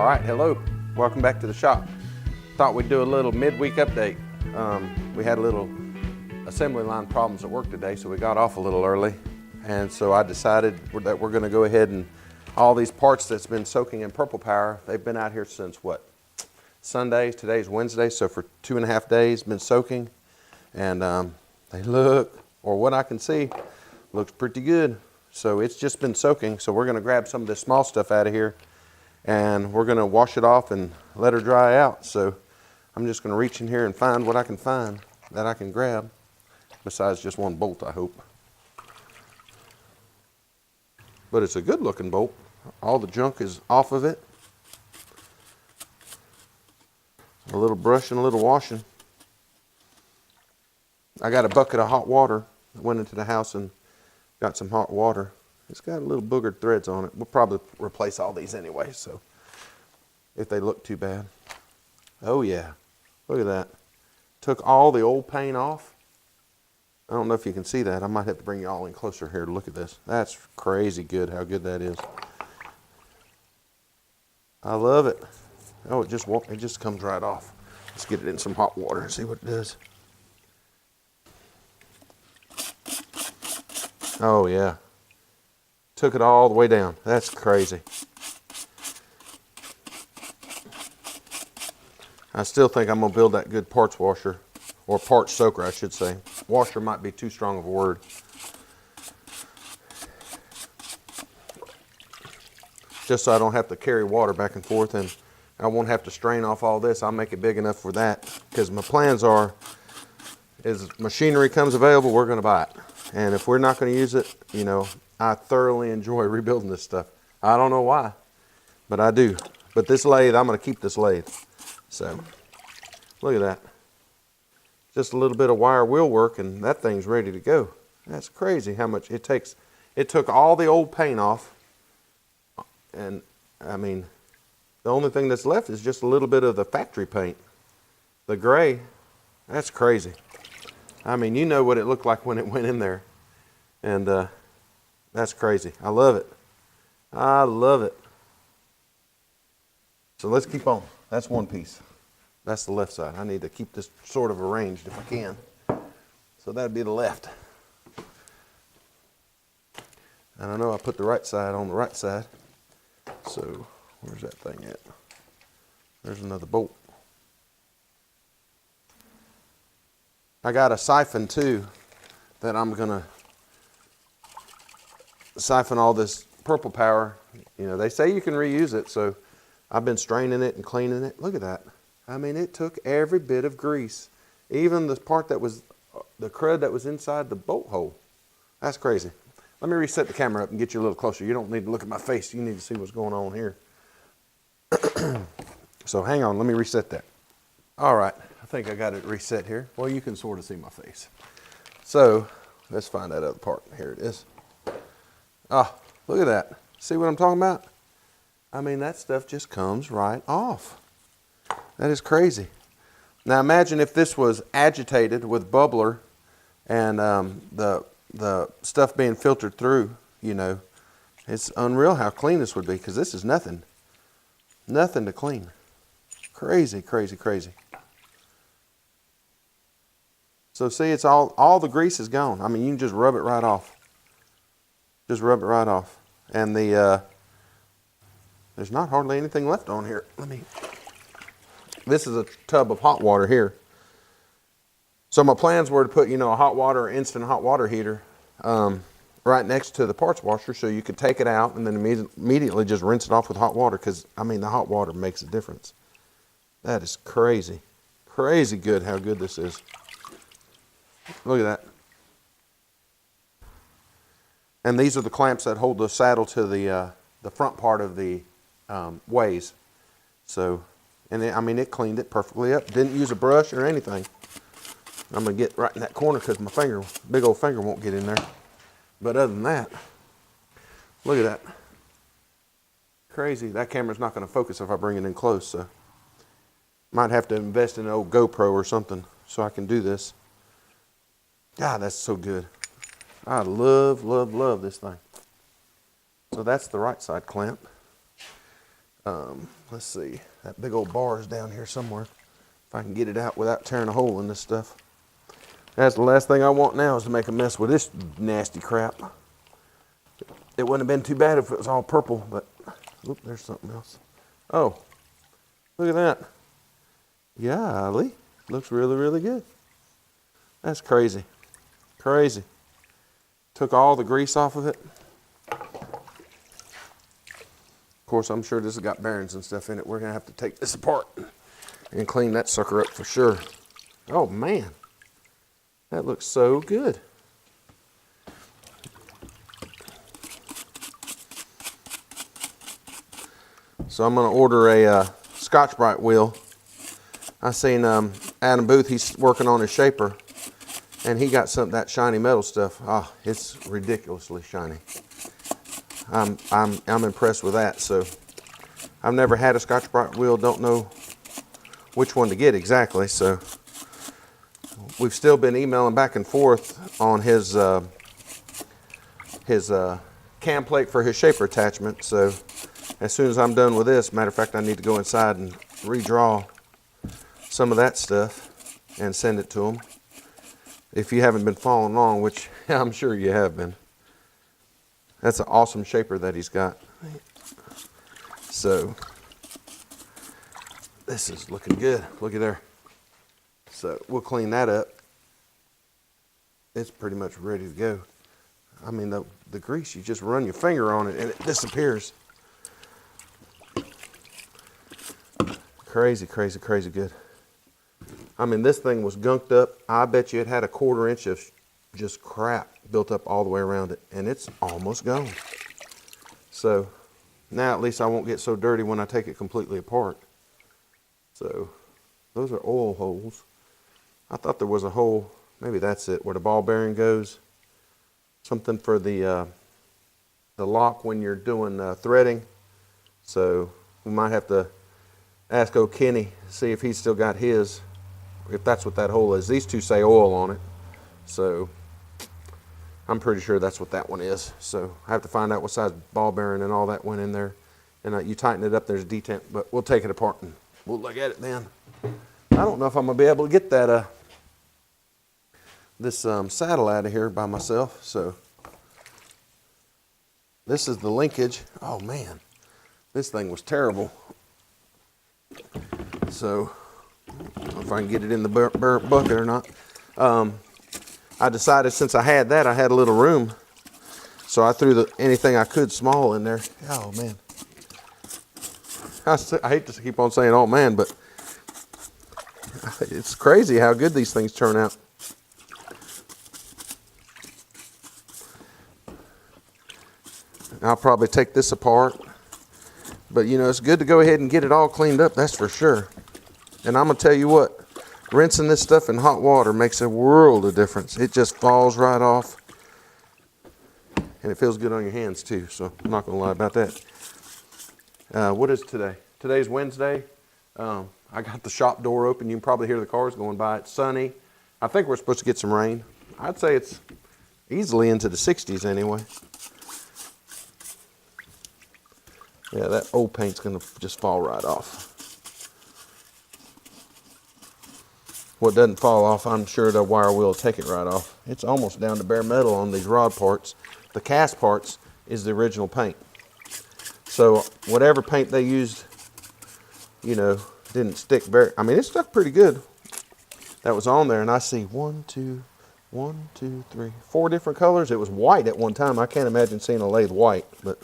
right, hello. Welcome back to the shop. Thought we'd do a little midweek update. We had a little assembly line problems at work today, so we got off a little early. And so I decided that we're gonna go ahead and all these parts that's been soaking in Purple Power, they've been out here since what? Sunday, today's Wednesday, so for 2.5 days, been soaking. And they look, or what I can see, looks pretty good. So it's just been soaking, so we're gonna grab some of this small stuff out of here and we're gonna wash it off and let her dry out. So I'm just gonna reach in here and find what I can find that I can grab, besides just one bolt, I hope. But it's a good looking bolt. All the junk is off of it. A little brush and a little washing. I got a bucket of hot water. I went into the house and got some hot water. It's got a little boogered threads on it. We'll probably replace all these anyway, so if they look too bad. Oh yeah, look at that. Took all the old paint off. I don't know if you can see that. I might have to bring you all in closer here to look at this. That's crazy good, how good that is. I love it. Oh, it just comes right off. Let's get it in some hot water and see what it does. Oh yeah. Took it all the way down. That's crazy. I still think I'm gonna build that good parts washer, or parts soaker, I should say. Washer might be too strong of a word. Just so I don't have to carry water back and forth, and I won't have to strain off all this. I'll make it big enough for that, because my plans are, as machinery comes available, we're gonna buy it. And if we're not gonna use it, you know, I thoroughly enjoy rebuilding this stuff. I don't know why, but I do. But this lathe, I'm gonna keep this lathe. So, look at that. Just a little bit of wire wheel work and that thing's ready to go. That's crazy how much it takes. It took all the old paint off. And I mean, the only thing that's left is just a little bit of the factory paint. The gray, that's crazy. I mean, you know what it looked like when it went in there. And that's crazy. I love it. I love it. So let's keep on. That's one piece. That's the left side. I need to keep this sort of arranged if I can. So that'd be the left. And I know I put the right side on the right side. So where's that thing at? There's another bolt. I got a siphon too that I'm gonna siphon all this Purple Power. You know, they say you can reuse it, so I've been straining it and cleaning it. Look at that. I mean, it took every bit of grease, even the part that was the crud that was inside the bolt hole. That's crazy. Let me reset the camera up and get you a little closer. You don't need to look at my face. You need to see what's going on here. So hang on, let me reset that. All right, I think I got it reset here. Well, you can sort of see my face. So let's find that other part. Here it is. Ah, look at that. See what I'm talking about? I mean, that stuff just comes right off. That is crazy. Now imagine if this was agitated with bubbler and the stuff being filtered through, you know. It's unreal how clean this would be, because this is nothing. Nothing to clean. Crazy, crazy, crazy. So see, it's all the grease is gone. I mean, you can just rub it right off. Just rub it right off. And there's not hardly anything left on here. This is a tub of hot water here. So my plans were to put, you know, a hot water or instant hot water heater right next to the parts washer, so you could take it out and then immediately just rinse it off with hot water, because, I mean, the hot water makes a difference. That is crazy. Crazy good how good this is. Look at that. And these are the clamps that hold the saddle to the front part of the ways. So, and I mean, it cleaned it perfectly up. Didn't use a brush or anything. I'm gonna get right in that corner because my finger, big old finger, won't get in there. But other than that, look at that. Crazy. That camera's not gonna focus if I bring it in close, so might have to invest in an old GoPro or something so I can do this. God, that's so good. I love, love, love this thing. So that's the right side clamp. Let's see, that big old bar is down here somewhere. If I can get it out without tearing a hole in this stuff. That's the last thing I want now, is to make a mess with this nasty crap. It wouldn't have been too bad if it was all purple, but, oop, there's something else. Oh, look at that. Golly, looks really, really good. That's crazy, crazy. Took all the grease off of it. Of course, I'm sure this has got bearings and stuff in it. We're gonna have to take this apart and clean that sucker up for sure. Oh man, that looks so good. So I'm gonna order a Scotch-Brite wheel. I seen Adam Booth, he's working on his shaper, and he got some that shiny metal stuff. Ah, it's ridiculously shiny. I'm impressed with that. So I've never had a Scotch-Brite wheel, don't know which one to get exactly. So we've still been emailing back and forth on his cam plate for his shaper attachment. So as soon as I'm done with this, matter of fact, I need to go inside and redraw some of that stuff and send it to him. If you haven't been following along, which I'm sure you have been. That's an awesome shaper that he's got. So this is looking good. Look at there. So we'll clean that up. It's pretty much ready to go. I mean, the grease, you just run your finger on it and it disappears. Crazy, crazy, crazy good. I mean, this thing was gunked up. I bet you it had a 1/4 inch of just crap built up all the way around it, and it's almost gone. So now at least I won't get so dirty when I take it completely apart. So those are oil holes. I thought there was a hole, maybe that's it, where the ball bearing goes. Something for the lock when you're doing threading. So we might have to ask old Kenny, see if he's still got his, if that's what that hole is. These two say oil on it, so I'm pretty sure that's what that one is. So I have to find out what size ball bearing and all that went in there. And you tighten it up, there's a detent, but we'll take it apart and we'll look at it then. I don't know if I'm gonna be able to get that this saddle out of here by myself. So this is the linkage. Oh man, this thing was terrible. So I don't know if I can get it in the bucket or not. I decided since I had that, I had a little room, so I threw anything I could small in there. Oh man, I hate to keep on saying oh man, but it's crazy how good these things turn out. I'll probably take this apart, but you know, it's good to go ahead and get it all cleaned up, that's for sure. And I'm gonna tell you what, rinsing this stuff in hot water makes a world of difference. It just falls right off, and it feels good on your hands too, so I'm not gonna lie about that. What is today? Today's Wednesday. I got the shop door open. You can probably hear the cars going by. It's sunny. I think we're supposed to get some rain. I'd say it's easily into the 60s anyway. Yeah, that old paint's gonna just fall right off. What doesn't fall off, I'm sure the wire will take it right off. It's almost down to bare metal on these rod parts. The cast parts is the original paint. So whatever paint they used, you know, didn't stick very, I mean, it stuck pretty good. That was on there, and I see 1, 2, 3, 4 different colors. It was white at one time. I can't imagine seeing a lathe white, but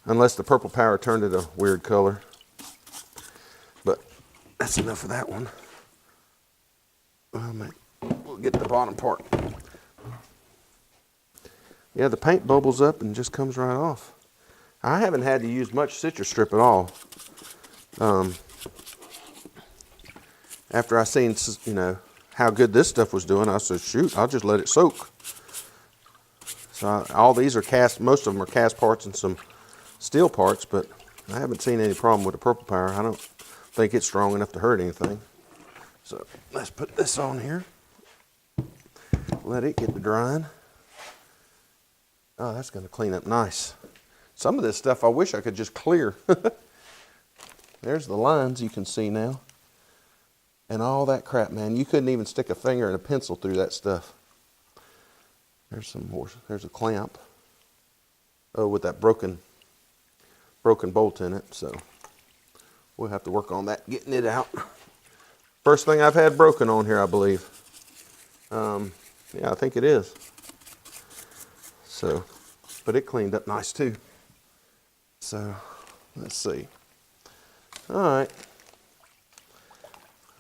unless the purple power turned it a weird color. But that's enough of that one. We'll get the bottom part. Yeah, the paint bubbles up and just comes right off. I haven't had to use much citrus strip at all. After I seen, you know, how good this stuff was doing, I said, shoot, I'll just let it soak. So all these are cast, most of them are cast parts and some steel parts, but I haven't seen any problem with the purple power. I don't think it's strong enough to hurt anything. So let's put this on here. Let it get to drying. Oh, that's going to clean up nice. Some of this stuff I wish I could just clear. There's the lines you can see now. And all that crap, man. You couldn't even stick a finger and a pencil through that stuff. There's some more. There's a clamp. Oh, with that broken bolt in it. So we'll have to work on that, getting it out. First thing I've had broken on here, I believe. Yeah, I think it is. So, but it cleaned up nice too. So, let's see. All right.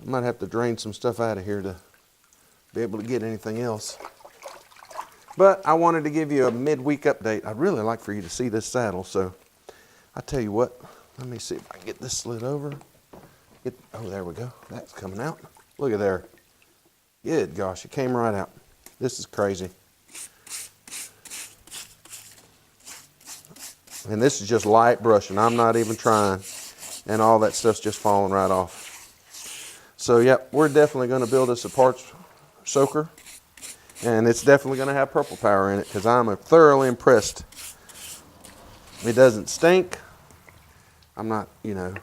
I might have to drain some stuff out of here to be able to get anything else. But I wanted to give you a midweek update. I'd really like for you to see this saddle. So, I tell you what. Let me see if I can get this slid over. Oh, there we go. That's coming out. Look at there. Good gosh, it came right out. This is crazy. And this is just light brushing. I'm not even trying. And all that stuff's just falling right off. So, yep, we're definitely going to build us a parts soaker. And it's definitely going to have purple power in it because I'm thoroughly impressed. It doesn't stink. I'm not, the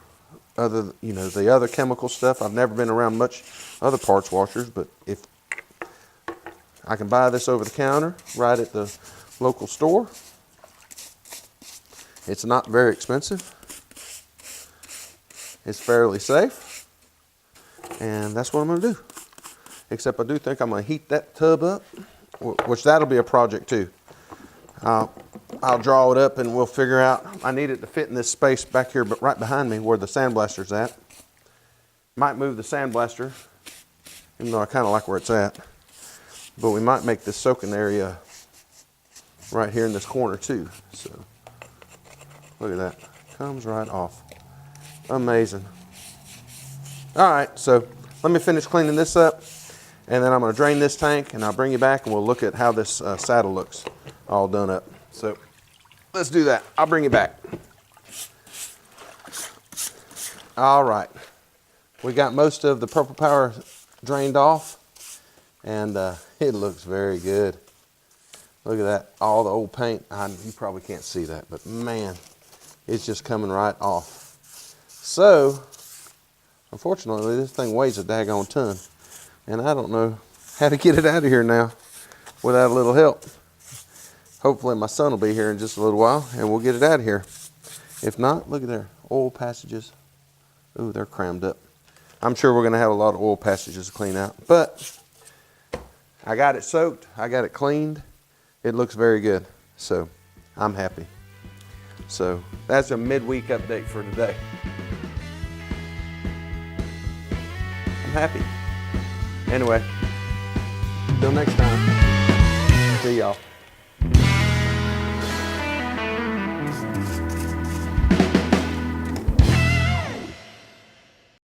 other chemical stuff. I've never been around much other parts washers, but if I can buy this over the counter right at the local store. It's not very expensive. It's fairly safe. And that's what I'm going to do. Except I do think I'm going to heat that tub up, which that'll be a project too. I'll draw it up and we'll figure out. I need it to fit in this space back here, but right behind me where the sandblaster's at. Might move the sandblaster, even though I kind of like where it's at. But we might make this soaking area right here in this corner too. So look at that. Comes right off. Amazing. All right, so let me finish cleaning this up, and then I'm going to drain this tank, and I'll bring you back, and we'll look at how this saddle looks all done up. So let's do that. I'll bring you back. All right. We got most of the purple power drained off, and it looks very good. Look at that. All the old paint. You probably can't see that, but man, it's just coming right off. So, unfortunately, this thing weighs a daggone ton, and I don't know how to get it out of here now without a little help. Hopefully my son will be here in just a little while, and we'll get it out of here. If not, look at there, oil passages. Ooh, they're crammed up. I'm sure we're going to have a lot of oil passages to clean out, but I got it soaked. I got it cleaned. It looks very good, so I'm happy. So that's a midweek update for today. I'm happy. Anyway, till next time. See y'all.